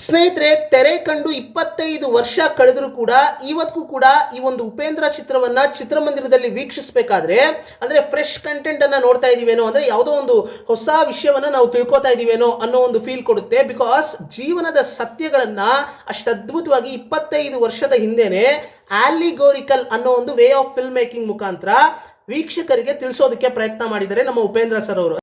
ಸ್ನೇಹಿತರೆ, ತೆರೆ ಕಂಡು 25 ವರ್ಷ ಕಳೆದರೂ ಕೂಡ ಇವತ್ತಿಗೂ ಕೂಡ ಈ ಒಂದು ಉಪೇಂದ್ರ ಚಿತ್ರವನ್ನ ಚಿತ್ರಮಂದಿರದಲ್ಲಿ ವೀಕ್ಷಿಸಬೇಕಾದ್ರೆ ಅಂದ್ರೆ ಫ್ರೆಶ್ ಕಂಟೆಂಟ್ ಅನ್ನ ನೋಡ್ತಾ ಇದೀವೇನೋ, ಅಂದ್ರೆ ಯಾವುದೋ ಒಂದು ಹೊಸ ವಿಷಯವನ್ನ ನಾವು ತಿಳ್ಕೊತಾ ಇದೀವೇನೋ ಅನ್ನೋ ಒಂದು ಫೀಲ್ ಕೊಡುತ್ತೆ. ಬಿಕಾಸ್ ಜೀವನದ ಸತ್ಯಗಳನ್ನ ಅಷ್ಟು ಅದ್ಭುತವಾಗಿ 25 ವರ್ಷದ ಹಿಂದೆನೆ ಆಲಿಗೋರಿಕಲ್ ಅನ್ನೋ ಒಂದು ವೇ ಆಫ್ ಫಿಲ್ಮ್ ಮೇಕಿಂಗ್ ಮುಖಾಂತರ ವೀಕ್ಷಕರಿಗೆ ತಿಳಿಸೋದಕ್ಕೆ ಪ್ರಯತ್ನ ಮಾಡಿದ್ದಾರೆ ನಮ್ಮ ಉಪೇಂದ್ರ ಸರ್ ಅವರು.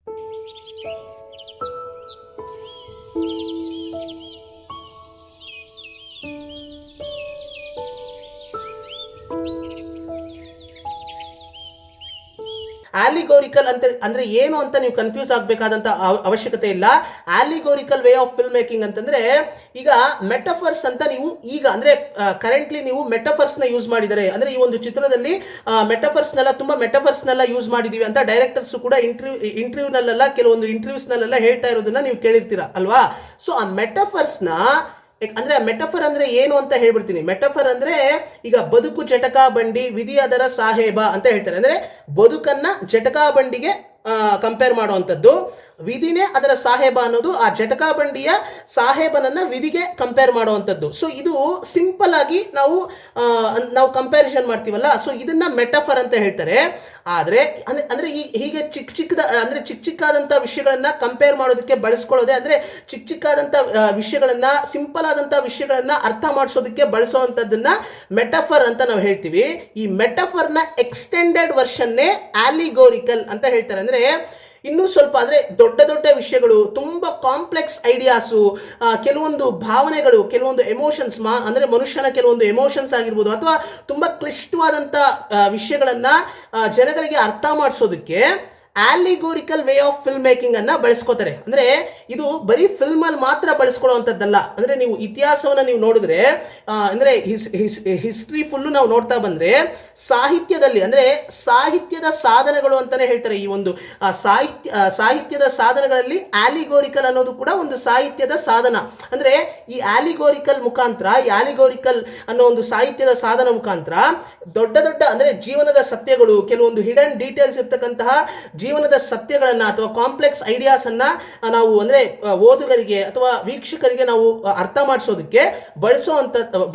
ಆಲಿಗೋರಿಕಲ್ ಅಂತ ಅಂದ್ರೆ ಏನು ಅಂತ ನೀವು ಕನ್ಫ್ಯೂಸ್ ಆಗಬೇಕಾದಂತ ಅವಶ್ಯಕತೆ ಇಲ್ಲ. ಆಲಿಗೋರಿಕಲ್ ವೇ ಆಫ್ ಫಿಲ್ಮ್ ಮೇಕಿಂಗ್ ಅಂತಂದ್ರೆ ಈಗ ಮೆಟಫರ್ಸ್ ಅಂತ ನೀವು ಈಗ ಅಂದ್ರೆ ಕರೆಂಟ್ಲಿ ನೀವು ಮೆಟಫರ್ಸ್ ನ ಯೂಸ್ ಮಾಡಿದರೆ, ಅಂದ್ರೆ ಈ ಒಂದು ಚಿತ್ರದಲ್ಲಿ ತುಂಬಾ ಮೆಟಫರ್ಸ್ ನೆಲ್ಲ ಯೂಸ್ ಮಾಡಿದೀವಿ ಅಂತ ಡೈರೆಕ್ಟರ್ಸ್ ಕೂಡ ಇಂಟರ್ವ್ಯೂನಲ್ಲೆಲ್ಲ ಕೆಲವೊಂದು ಇಂಟರ್ವ್ಯೂಸ್ ನಲ್ಲೆಲ್ಲ ಹೇಳ್ತಾ ಇರೋದನ್ನ ನೀವು ಕೇಳಿರ್ತೀರಾ ಅಲ್ವಾ. ಸೊ ಆ ಮೆಟಫರ್ಸ್ ನ ಅಂದ್ರೆ ಮೆಟಫರ್ ಅಂದ್ರೆ ಏನು ಅಂತ ಹೇಳ್ಬಿಡ್ತೀನಿ. ಮೆಟಫರ್ ಅಂದ್ರೆ ಈಗ ಬದುಕು ಜಟಕಾ ಬಂಡಿ ವಿಧಿ ಅದರ ಸಾಹೇಬ ಅಂತ ಹೇಳ್ತಾರೆ. ಅಂದ್ರೆ ಬದುಕನ್ನ ಜಟಕಾ ಬಂಡಿಗೆ ಕಂಪೇರ್ ಮಾಡುವಂಥದ್ದು, ವಿಧಿನೇ ಅದರ ಸಾಹೇಬ ಅನ್ನೋದು ಆ ಜಟಕಾ ಬಂಡಿಯ ಸಾಹೇಬನನ್ನ ವಿಧಿಗೆ ಕಂಪೇರ್ ಮಾಡುವಂಥದ್ದು. ಸೊ ಇದು ಸಿಂಪಲ್ ಆಗಿ ನಾವು ಕಂಪ್ಯಾರಿಸನ್ ಮಾಡ್ತೀವಲ್ಲ, ಸೊ ಇದನ್ನ ಮೆಟಫರ್ ಅಂತ ಹೇಳ್ತಾರೆ. ಆದ್ರೆ ಅಂದ್ರೆ ಹೀಗೆ ಚಿಕ್ಕಾದಂತ ವಿಷಯಗಳನ್ನ ಕಂಪೇರ್ ಮಾಡೋದಕ್ಕೆ ಬಳಸ್ಕೊಳ್ಳೋದೆ, ಅಂದ್ರೆ ಚಿಕ್ಕಾದಂತ ವಿಷಯಗಳನ್ನ ಸಿಂಪಲ್ ಆದಂತ ವಿಷಯಗಳನ್ನ ಅರ್ಥ ಮಾಡಿಸೋದಕ್ಕೆ ಬಳಸುವಂತದ್ದನ್ನ ಮೆಟಫರ್ ಅಂತ ನಾವು ಹೇಳ್ತೀವಿ. ಈ ಮೆಟಫರ್ ನ ಎಕ್ಸ್ಟೆಂಡೆಡ್ ವರ್ಷನ್ನೇ ಆಲಿಗೋರಿಕಲ್ ಅಂತ ಹೇಳ್ತಾರೆ. ಅಂದ್ರೆ ಇನ್ನೂ ಸ್ವಲ್ಪ ಅಂದ್ರೆ ದೊಡ್ಡ ವಿಷಯಗಳು, ತುಂಬಾ ಕಾಂಪ್ಲೆಕ್ಸ್ ಐಡಿಯಾಸು, ಕೆಲವೊಂದು ಭಾವನೆಗಳು, ಕೆಲವೊಂದು ಎಮೋಷನ್ಸ್ ಅಂದ್ರೆ ಮನುಷ್ಯನ ಕೆಲವೊಂದು ಎಮೋಷನ್ಸ್ ಆಗಿರ್ಬೋದು, ಅಥವಾ ತುಂಬಾ ಕ್ಲಿಷ್ಟವಾದಂತ ವಿಷಯಗಳನ್ನ ಜನಗಳಿಗೆ ಅರ್ಥ ಮಾಡಿಸೋದಕ್ಕೆ ಆಲಿಗೋರಿಕಲ್ ವೇ ಆಫ್ ಫಿಲ್ಮ್ ಮೇಕಿಂಗ್ ಅನ್ನ ಬಳಸ್ಕೋತಾರೆ. ಅಂದ್ರೆ ಇದು ಬರೀ ಫಿಲ್ಮ್ ಅಲ್ಲಿ ಮಾತ್ರ ಬಳಸ್ಕೊಳ್ಳುವಂಥದ್ದಲ್ಲ. ಅಂದ್ರೆ ನೀವು ಇತಿಹಾಸವನ್ನ ನೀವು ನೋಡಿದ್ರೆ, ಅಂದ್ರೆ ಹಿಸ್ಟ್ರಿ ಫುಲ್ಲು ನಾವು ನೋಡ್ತಾ ಬಂದ್ರೆ ಸಾಹಿತ್ಯದಲ್ಲಿ ಅಂದ್ರೆ ಸಾಹಿತ್ಯದ ಸಾಧನಗಳು ಅಂತಾನೆ ಹೇಳ್ತಾರೆ. ಈ ಒಂದು ಸಾಹಿತ್ಯದ ಸಾಧನಗಳಲ್ಲಿ ಆಲಿಗೋರಿಕಲ್ ಅನ್ನೋದು ಕೂಡ ಒಂದು ಸಾಹಿತ್ಯದ ಸಾಧನ. ಅಂದ್ರೆ ಈ ಆಲಿಗೋರಿಕಲ್ ಮುಖಾಂತರ, ಈ ಆಲಿಗೋರಿಕಲ್ ಅನ್ನೋ ಒಂದು ಸಾಹಿತ್ಯದ ಸಾಧನ ಮುಖಾಂತರ ದೊಡ್ಡ ಅಂದ್ರೆ ಜೀವನದ ಸತ್ಯಗಳು, ಕೆಲವೊಂದು ಹಿಡನ್ ಡೀಟೇಲ್ಸ್ ಇರ್ತಕ್ಕಂತಹ ಜೀವನದ ಸತ್ಯಗಳನ್ನ ಅಥವಾ ಕಾಂಪ್ಲೆಕ್ಸ್ ಐಡಿಯಾಸ್ ಅನ್ನ ನಾವು ಅಂದ್ರೆ ಓದುಗರಿಗೆ ಅಥವಾ ವೀಕ್ಷಕರಿಗೆ ನಾವು ಅರ್ಥ ಮಾಡಿಸೋದಕ್ಕೆ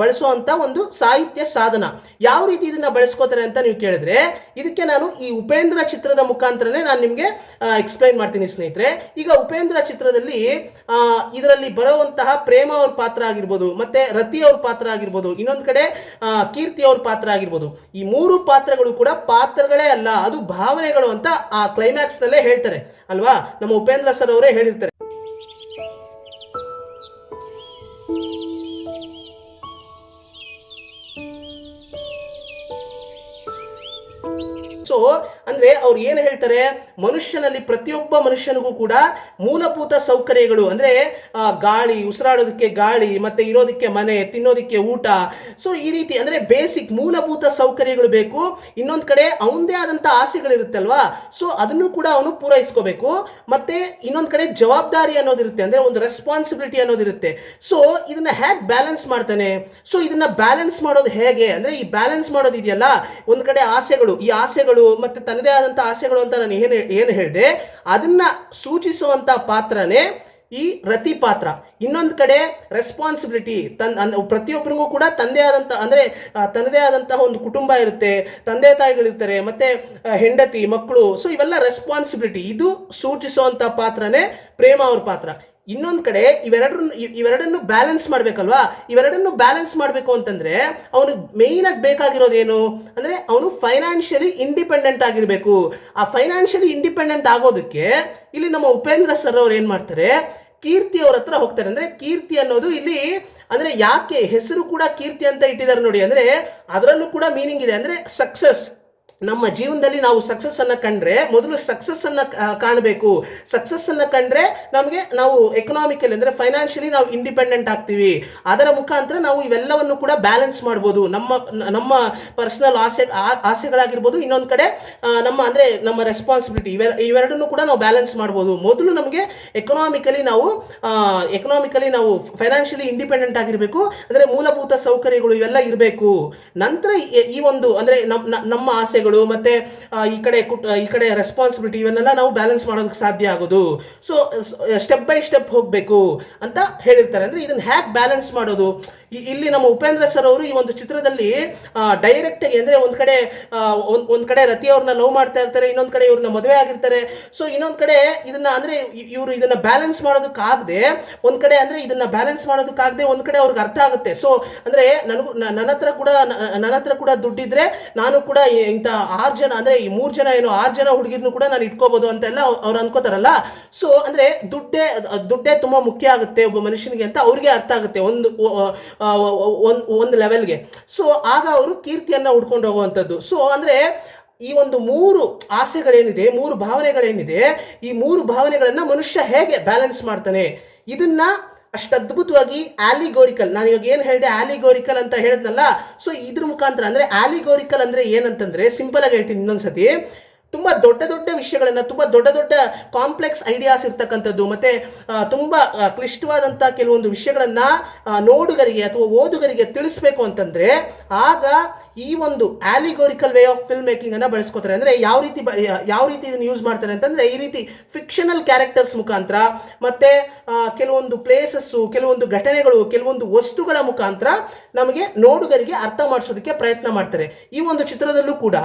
ಬಳಸುವಂತ ಒಂದು ಸಾಹಿತ್ಯ ಸಾಧನ. ಯಾವ ರೀತಿ ಇದನ್ನ ಬಳಸ್ಕೋತಾರೆ ಅಂತ ನೀವು ಕೇಳಿದ್ರೆ, ಇದಕ್ಕೆ ನಾನು ಈ ಉಪೇಂದ್ರ ಚಿತ್ರದ ಮುಖಾಂತರನೇ ನಾನು ನಿಮ್ಗೆ ಎಕ್ಸ್ಪ್ಲೈನ್ ಮಾಡ್ತೀನಿ ಸ್ನೇಹಿತರೆ. ಈಗ ಉಪೇಂದ್ರ ಚಿತ್ರದಲ್ಲಿ ಇದರಲ್ಲಿ ಬರುವಂತಹ ಪ್ರೇಮ ಅವ್ರ ಪಾತ್ರ ಆಗಿರ್ಬೋದು, ಮತ್ತೆ ರತಿ ಅವ್ರ ಪಾತ್ರ ಆಗಿರ್ಬೋದು, ಇನ್ನೊಂದು ಕಡೆ ಕೀರ್ತಿ ಅವ್ರ ಪಾತ್ರ ಆಗಿರ್ಬೋದು. ಈ ಮೂರು ಪಾತ್ರಗಳು ಕೂಡ ಪಾತ್ರಗಳೇ ಅಲ್ಲ, ಅದು ಭಾವನೆಗಳು ಅಂತ ಆ ಕ್ಲೈಮ್ಯಾಕ್ಸ್ ನಲ್ಲೇ ಹೇಳ್ತಾರೆ ಅಲ್ವಾ. ನಮ್ಮ ಉಪೇಂದ್ರ ಸರ್ ಅವರೇ ಹೇಳಿರ್ತಾರೆ. ಸೊ ಅಂದ್ರೆ ಅವ್ರು ಏನು ಹೇಳ್ತಾರೆ, ಮನುಷ್ಯನಲ್ಲಿ ಪ್ರತಿಯೊಬ್ಬ ಮನುಷ್ಯನಿಗೂ ಕೂಡ ಮೂಲಭೂತ ಸೌಕರ್ಯಗಳು ಅಂದ್ರೆ ಗಾಳಿ, ಉಸಿರಾಡೋದಕ್ಕೆ ಗಾಳಿ, ಮತ್ತೆ ಇರೋದಕ್ಕೆ ಮನೆ, ತಿನ್ನೋದಕ್ಕೆ ಊಟ, ಸೊ ಈ ರೀತಿ ಅಂದ್ರೆ ಬೇಸಿಕ್ ಮೂಲಭೂತ ಸೌಕರ್ಯಗಳು ಬೇಕು. ಇನ್ನೊಂದು ಕಡೆ ಅವನದೇ ಆದಂತ ಆಸೆಗಳಿರುತ್ತೆ ಅಲ್ವಾ, ಸೊ ಅದನ್ನು ಕೂಡ ಅವನು ಪೂರೈಸ್ಕೋಬೇಕು. ಮತ್ತೆ ಇನ್ನೊಂದು ಕಡೆ ಜವಾಬ್ದಾರಿ ಅನ್ನೋದಿರುತ್ತೆ, ಅಂದ್ರೆ ಒಂದು ರೆಸ್ಪಾನ್ಸಿಬಿಲಿಟಿ ಅನ್ನೋದಿರುತ್ತೆ. ಸೊ ಇದನ್ನ ಹೇಗೆ ಬ್ಯಾಲೆನ್ಸ್ ಮಾಡ್ತಾನೆ, ಸೊ ಇದನ್ನ ಬ್ಯಾಲೆನ್ಸ್ ಮಾಡೋದು ಹೇಗೆ ಅಂದ್ರೆ, ಈ ಬ್ಯಾಲೆನ್ಸ್ ಮಾಡೋದು ಇದೆಯಲ್ಲ, ಒಂದ್ ಕಡೆ ಆಸೆಗಳು, ಈ ಆಸೆಗಳು ಮತ್ತೆ ತನ್ನದೇ ಆದಂತ ಆಸೆಗಳು ಅಂತ ನಾನು ಏನು ಹೇಳಿದೆ, ಅದನ್ನ ಸೂಚಿಸುವಂತ ಪಾತ್ರನೇ ಈ ರತಿ ಪಾತ್ರ. ಇನ್ನೊಂದು ಕಡೆ ರೆಸ್ಪಾನ್ಸಿಬಿಲಿಟಿ, ಪ್ರತಿಯೊಬ್ಬರಿಗೂ ಕೂಡ ತನ್ನದೇ ಆದಂತಹ ಒಂದು ಕುಟುಂಬ ಇರುತ್ತೆ, ತಂದೆ ತಾಯಿಗಳಿರ್ತಾರೆ, ಮತ್ತೆ ಹೆಂಡತಿ, ಮಕ್ಕಳು, ಸೊ ಇವೆಲ್ಲ ರೆಸ್ಪಾನ್ಸಿಬಿಲಿಟಿ, ಇದು ಸೂಚಿಸುವಂತ ಪಾತ್ರನೇ ಪ್ರೇಮ ಅವ್ರ ಪಾತ್ರ. ಇನ್ನೊಂದು ಕಡೆ ಇವೆರಡನ್ನು ಬ್ಯಾಲೆನ್ಸ್ ಮಾಡ್ಬೇಕಲ್ವಾ. ಇವೆರಡನ್ನು ಬ್ಯಾಲೆನ್ಸ್ ಮಾಡಬೇಕು ಅಂತಂದ್ರೆ ಅವನು ಮೇಯ್ನ್ ಆಗಿ ಬೇಕಾಗಿರೋದೇನು ಅಂದ್ರೆ, ಅವನು ಫೈನಾನ್ಷಿಯಲಿ ಇಂಡಿಪೆಂಡೆಂಟ್ ಆಗಿರ್ಬೇಕು. ಆ ಫೈನಾನ್ಷಿಯಲಿ ಇಂಡಿಪೆಂಡೆಂಟ್ ಆಗೋದಕ್ಕೆ ಇಲ್ಲಿ ನಮ್ಮ ಉಪೇಂದ್ರ ಸರ್ ಅವ್ರು ಏನ್ ಮಾಡ್ತಾರೆ, ಕೀರ್ತಿ ಅವ್ರ ಹತ್ರ ಹೋಗ್ತಾರೆ. ಅಂದ್ರೆ ಕೀರ್ತಿ ಅನ್ನೋದು ಇಲ್ಲಿ ಅಂದ್ರೆ ಯಾಕೆ ಹೆಸರು ಕೂಡ ಕೀರ್ತಿ ಅಂತ ಇಟ್ಟಿದ್ದಾರೆ ನೋಡಿ, ಅಂದ್ರೆ ಅದರಲ್ಲೂ ಕೂಡ ಮೀನಿಂಗ್ ಇದೆ. ಅಂದ್ರೆ ಸಕ್ಸಸ್, ನಮ್ಮ ಜೀವನದಲ್ಲಿ ನಾವು ಸಕ್ಸಸ್ ಅನ್ನ ಕಂಡ್ರೆ ಮೊದಲು ಸಕ್ಸಸ್ ಅನ್ನ ಕಾಣಬೇಕು. ಸಕ್ಸಸ್ ಅನ್ನ ಕಂಡ್ರೆ ನಾವು ಎಕನಾಮಿಕಲಿ ಅಂದ್ರೆ ಫೈನಾನ್ಷಿಯಲಿ ನಾವು ಇಂಡಿಪೆಂಡೆಂಟ್ ಆಗ್ತೀವಿ. ಅದರ ಮುಖಾಂತರ ನಾವು ಇವೆಲ್ಲವನ್ನು ಕೂಡ ಬ್ಯಾಲೆನ್ಸ್ ಮಾಡ್ಬೋದು. ನಮ್ಮ ಪರ್ಸನಲ್ ಆಸೆಗಳಾಗಿರ್ಬೋದು, ಇನ್ನೊಂದು ಕಡೆ ನಮ್ಮ ರೆಸ್ಪಾನ್ಸಿಬಿಲಿಟಿ, ಇವೆರಡನ್ನು ಕೂಡ ನಾವು ಬ್ಯಾಲೆನ್ಸ್ ಮಾಡ್ಬೋದು. ಮೊದಲು ನಮಗೆ ಎಕನಾಮಿಕಲಿ ನಾವು ಫೈನಾನ್ಷಿಯಲಿ ಇಂಡಿಪೆಂಡೆಂಟ್ ಆಗಿರಬೇಕು, ಅಂದ್ರೆ ಮೂಲಭೂತ ಸೌಕರ್ಯಗಳು ಇವೆಲ್ಲ ಇರಬೇಕು. ನಂತರ ಈ ಒಂದು ಅಂದ್ರೆ ನಮ್ಮ ಆಸೆಗಳು ಅಗತ್ಯಗಳು ಮತ್ತೆ ಈ ಕಡೆ ರೆಸ್ಪಾನ್ಸಿಬಿಲಿಟಿ ಇವನ್ನೆಲ್ಲ ನಾವು ಬ್ಯಾಲೆನ್ಸ್ ಮಾಡೋದಕ್ಕೆ ಸಾಧ್ಯ ಆಗೋದು. ಸೊ ಸ್ಟೆಪ್ ಬೈ ಸ್ಟೆಪ್ ಹೋಗಬೇಕು ಅಂತ ಹೇಳಿರ್ತಾರೆ. ಅಂದ್ರೆ ಇದನ್ನ ಹ್ಯಾಕ್ ಬ್ಯಾಲೆನ್ಸ್ ಮಾಡೋದು, ಇಲ್ಲಿ ನಮ್ಮ ಉಪೇಂದ್ರ ಸರ್ ಅವರು ಈ ಒಂದು ಚಿತ್ರದಲ್ಲಿ ಡೈರೆಕ್ಟ್ ಆಗಿ ಅಂದ್ರೆ ಒಂದ್ ಕಡೆ ರತಿ ಅವ್ರನ್ನ ಲವ್ ಮಾಡ್ತಾ ಇರ್ತಾರೆ, ಇನ್ನೊಂದ್ ಕಡೆ ಇವ್ರನ್ನ ಮದುವೆ ಆಗಿರ್ತಾರೆ. ಸೊ ಇನ್ನೊಂದ್ ಕಡೆ ಇದನ್ನ ಅಂದ್ರೆ ಇವರು ಇದನ್ನ ಬ್ಯಾಲೆನ್ಸ್ ಮಾಡೋದಕ್ಕಾಗದೆ ಒಂದ್ ಕಡೆ ಅಂದ್ರೆ ಇದನ್ನ ಬ್ಯಾಲೆನ್ಸ್ ಮಾಡೋದಕ್ಕಾಗದೆ ಒಂದ್ ಕಡೆ ಅವ್ರಿಗೆ ಅರ್ಥ ಆಗುತ್ತೆ. ಸೊ ಅಂದ್ರೆ ನನ್ನ ಹತ್ರ ಕೂಡ ದುಡ್ಡಿದ್ರೆ ನಾನು ಕೂಡ ಇಂಥ 6 ಜನ ಅಂದ್ರೆ ಈ 3 ಜನ ಏನೋ 6 ಜನ ಹುಡುಗಿರ್ನು ಕೂಡ ನಾನು ಇಟ್ಕೋಬಹುದು ಅಂತೆಲ್ಲ ಅವ್ರು ಅನ್ಕೋತಾರಲ್ಲ. ಸೊ ಅಂದ್ರೆ ದುಡ್ಡೇ ತುಂಬಾ ಮುಖ್ಯ ಆಗುತ್ತೆ ಒಬ್ಬ ಮನುಷ್ಯನಿಗೆ ಅಂತ ಅವ್ರಿಗೆ ಅರ್ಥ ಆಗುತ್ತೆ ಒಂದು ಲೆವೆಲ್ಗೆ. ಸೊ ಆಗ ಅವರು ಕೀರ್ತಿಯನ್ನ ಹುಡ್ಕೊಂಡು ಹೋಗುವಂಥದ್ದು. ಸೊ ಅಂದ್ರೆ ಈ ಒಂದು 3 ಆಸೆಗಳೇನಿದೆ, 3 ಭಾವನೆಗಳೇನಿದೆ, ಈ 3 ಭಾವನೆಗಳನ್ನ ಮನುಷ್ಯ ಹೇಗೆ ಬ್ಯಾಲೆನ್ಸ್ ಮಾಡ್ತಾನೆ, ಇದನ್ನ ಅಷ್ಟು ಅದ್ಭುತವಾಗಿ ಆಲಿಗೋರಿಕಲ್, ನಾನು ಇವಾಗ ಏನು ಹೇಳಿದೆ ಆಲಿಗೋರಿಕಲ್ ಅಂತ ಹೇಳಿದ್ನಲ್ಲ. ಸೊ ಇದ್ರ ಮುಖಾಂತರ ಅಂದ್ರೆ ಆಲಿಗೋರಿಕಲ್ ಅಂದ್ರೆ ಏನಂತಂದ್ರೆ ಸಿಂಪಲ್ ಆಗಿ ಹೇಳ್ತೀನಿ ಇನ್ನೊಂದ್ಸತಿ, ತುಂಬ ದೊಡ್ಡ ವಿಷಯಗಳನ್ನು, ತುಂಬ ದೊಡ್ಡ ಕಾಂಪ್ಲೆಕ್ಸ್ ಐಡಿಯಾಸ್ ಇರ್ತಕ್ಕಂಥದ್ದು ಮತ್ತೆ ತುಂಬ ಕ್ಲಿಷ್ಟವಾದಂಥ ಕೆಲವೊಂದು ವಿಷಯಗಳನ್ನು ನೋಡುಗರಿಗೆ ಅಥವಾ ಓದುಗರಿಗೆ ತಿಳಿಸ್ಬೇಕು ಅಂತಂದರೆ ಆಗ ಈ ಒಂದು ಆಲಿಗೋರಿಕಲ್ ವೇ ಆಫ್ ಫಿಲ್ಮ್ ಮೇಕಿಂಗ್ ಅನ್ನು ಬಳಸ್ಕೋತಾರೆ. ಅಂದರೆ ಯಾವ ರೀತಿ ಇದನ್ನು ಯೂಸ್ ಮಾಡ್ತಾರೆ ಅಂತಂದರೆ ಈ ರೀತಿ ಫಿಕ್ಷನಲ್ ಕ್ಯಾರೆಕ್ಟರ್ಸ್ ಮುಖಾಂತರ ಮತ್ತೆ ಕೆಲವೊಂದು ಪ್ಲೇಸಸ್ಸು, ಕೆಲವೊಂದು ಘಟನೆಗಳು, ಕೆಲವೊಂದು ವಸ್ತುಗಳ ಮುಖಾಂತರ ನಮಗೆ ನೋಡುಗರಿಗೆ ಅರ್ಥ ಮಾಡಿಸೋದಕ್ಕೆ ಪ್ರಯತ್ನ ಮಾಡ್ತಾರೆ. ಈ ಒಂದು ಚಿತ್ರದಲ್ಲೂ ಕೂಡ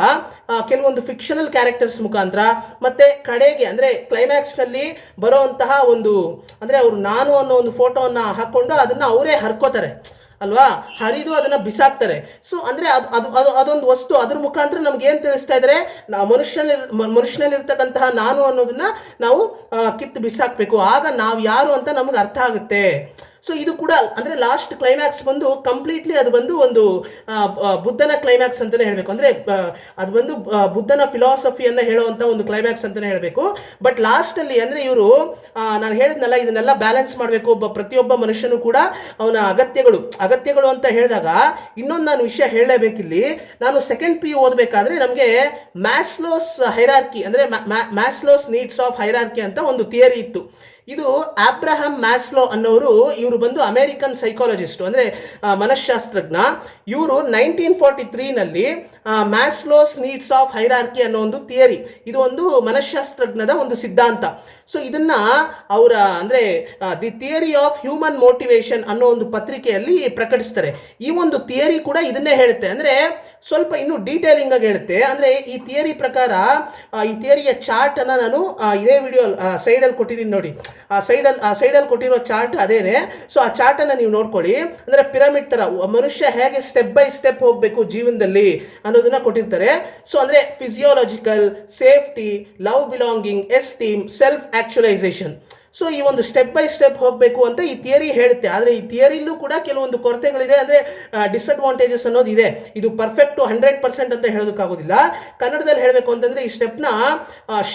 ಕೆಲವೊಂದು ಫಿಕ್ಷನಲ್ ಕ್ಯಾರೆಕ್ಟರ್ಸ್ ಮುಖಾಂತರ ಮತ್ತೆ ಕಡೆಗೆ ಅಂದರೆ ಕ್ಲೈಮ್ಯಾಕ್ಸ್ನಲ್ಲಿ ಬರೋವಂತಹ ಒಂದು ಅಂದರೆ ಅವರು ನಾನು ಅನ್ನೋ ಒಂದು ಫೋಟೋವನ್ನು ಹಾಕ್ಕೊಂಡು ಅದನ್ನು ಅವರೇ ಹರ್ಕೋತಾರೆ ಅಲ್ವಾ, ಹರಿದು ಅದನ್ನ ಬಿಸಾಕ್ತಾರೆ. ಸೊ ಅಂದ್ರೆ ಅದೊಂದು ವಸ್ತು, ಅದ್ರ ಮುಖಾಂತರ ನಮ್ಗೆ ಏನ್ ತಿಳಿಸ್ತಾ ಇದ್ದಾರೆ, ಮನುಷ್ಯನಲ್ಲಿರ್ತಕ್ಕಂತಹ ನಾನು ಅನ್ನೋದನ್ನ ನಾವು ಕಿತ್ತು ಬಿಸಾಕ್ಬೇಕು, ಆಗ ನಾವು ಯಾರು ಅಂತ ನಮ್ಗೆ ಅರ್ಥ ಆಗುತ್ತೆ. ಸೊ ಇದು ಕೂಡ ಅಂದರೆ ಲಾಸ್ಟ್ ಕ್ಲೈಮ್ಯಾಕ್ಸ್ ಬಂದು ಕಂಪ್ಲೀಟ್ಲಿ ಅದು ಬಂದು ಒಂದು ಬುದ್ಧನ ಕ್ಲೈಮ್ಯಾಕ್ಸ್ ಅಂತಲೇ ಹೇಳಬೇಕು. ಅಂದರೆ ಅದು ಬಂದು ಬುದ್ಧನ ಫಿಲಾಸಫಿಯನ್ನು ಹೇಳುವಂಥ ಒಂದು ಕ್ಲೈಮ್ಯಾಕ್ಸ್ ಅಂತಲೇ ಹೇಳಬೇಕು. ಬಟ್ ಲಾಸ್ಟಲ್ಲಿ ಅಂದರೆ ಇವರು ನಾನು ಹೇಳಿದ್ನಲ್ಲ ಇದನ್ನೆಲ್ಲ ಬ್ಯಾಲೆನ್ಸ್ ಮಾಡಬೇಕು, ಪ್ರತಿಯೊಬ್ಬ ಮನುಷ್ಯನು ಕೂಡ ಅವನ ಅಗತ್ಯಗಳು ಅಂತ ಹೇಳಿದಾಗ ಇನ್ನೊಂದು ನಾನು ವಿಷಯ ಹೇಳಲೇಬೇಕಿಲ್ಲಿ. ನಾನು ಸೆಕೆಂಡ್ PU ಓದಬೇಕಾದ್ರೆ ನಮಗೆ ಮ್ಯಾಸ್ಲೋಸ್ ಹೈರಾರ್ಕಿ ಅಂದರೆ ಮ್ಯಾಸ್ಲೋಸ್ ನೀಡ್ಸ್ ಆಫ್ ಹೈರಾರ್ಕಿ ಅಂತ ಒಂದು ಥಿಯರಿ ಇತ್ತು. ಇದು ಅಬ್ರಹಂ ಮ್ಯಾಸ್ಲೋ ಅನ್ನೋರು, ಇವರು ಬಂದು ಅಮೇರಿಕನ್ ಸೈಕಾಲಜಿಸ್ಟ್ ಅಂದರೆ ಮನಃಶಾಸ್ತ್ರಜ್ಞ. ಇವರು 1943ನಲ್ಲಿ ಮ್ಯಾಸ್ಲೋಸ್ ನೀಡ್ಸ್ ಆಫ್ ಹೈರಾರ್ಕಿ ಅನ್ನೋ ಒಂದು ಥಿಯರಿ, ಇದು ಒಂದು ಮನಃಶಾಸ್ತ್ರಜ್ಞದ ಒಂದು ಸಿದ್ಧಾಂತ. ಸೊ ಇದನ್ನ ಅವರ ಅಂದರೆ the theory of human motivation ಅನ್ನೋ ಒಂದು ಪತ್ರಿಕೆಯಲ್ಲಿ ಪ್ರಕಟಿಸ್ತಾರೆ. ಈ ಒಂದು ಥಿಯರಿ ಕೂಡ ಇದನ್ನೇ ಹೇಳುತ್ತೆ, ಅಂದರೆ ಸ್ವಲ್ಪ ಇನ್ನೂ ಡೀಟೇಲಿಂಗ್ ಆಗಿ ಹೇಳುತ್ತೆ. ಅಂದರೆ ಈ ಥಿಯರಿ ಪ್ರಕಾರ ಈ ಥಿಯರಿಯ ಚಾರ್ಟ್ ಅನ್ನ ನಾನು ಇದೇ ವಿಡಿಯೋ ಸೈಡಲ್ಲಿ ಕೊಟ್ಟಿದ್ದೀನಿ ನೋಡಿ, ಆ ಸೈಡಲ್ಲಿ ಕೊಟ್ಟಿರೋ ಚಾರ್ಟ್ ಅದೇನೆ. ಸೊ ಆ ಚಾರ್ಟ್ ಅನ್ನ ನೀವು ನೋಡ್ಕೊಳ್ಳಿ. ಅಂದರೆ ಪಿರಮಿಡ್ ತರ ಮನುಷ್ಯ ಹೇಗೆ ಸ್ಟೆಪ್ ಬೈ ಸ್ಟೆಪ್ ಹೋಗಬೇಕು ಜೀವನದಲ್ಲಿ ಅನ್ನೋದನ್ನ ಕೊಟ್ಟಿರ್ತಾರೆ. ಸೊ ಅಂದರೆ physiological, safety, love, belonging, esteem, self actualization. So ಈ ಒಂದು ಸ್ಟೆಪ್ ಬೈ ಸ್ಟೆಪ್ ಹೋಗಬೇಕು ಅಂತ ಈ ಥಿಯರಿ ಹೇಳುತ್ತೆ. ಆದರೆ ಈ ಥಿಯರಿಲೂ ಕೂಡ ಕೆಲವೊಂದು ಕೊರತೆಗಳಿದೆ, ಅಂದರೆ ಡಿಸ್ಅಡ್ವಾಂಟೇಜಸ್ ಅನ್ನೋದು ಇದೆ. ಇದು ಪರ್ಫೆಕ್ಟ್ 100% ಅಂತ ಹೇಳೋದಕ್ಕಾಗೋದಿಲ್ಲ. ಕನ್ನಡದಲ್ಲಿ ಹೇಳಬೇಕು ಅಂತಂದರೆ ಈ ಸ್ಟೆಪ್ನ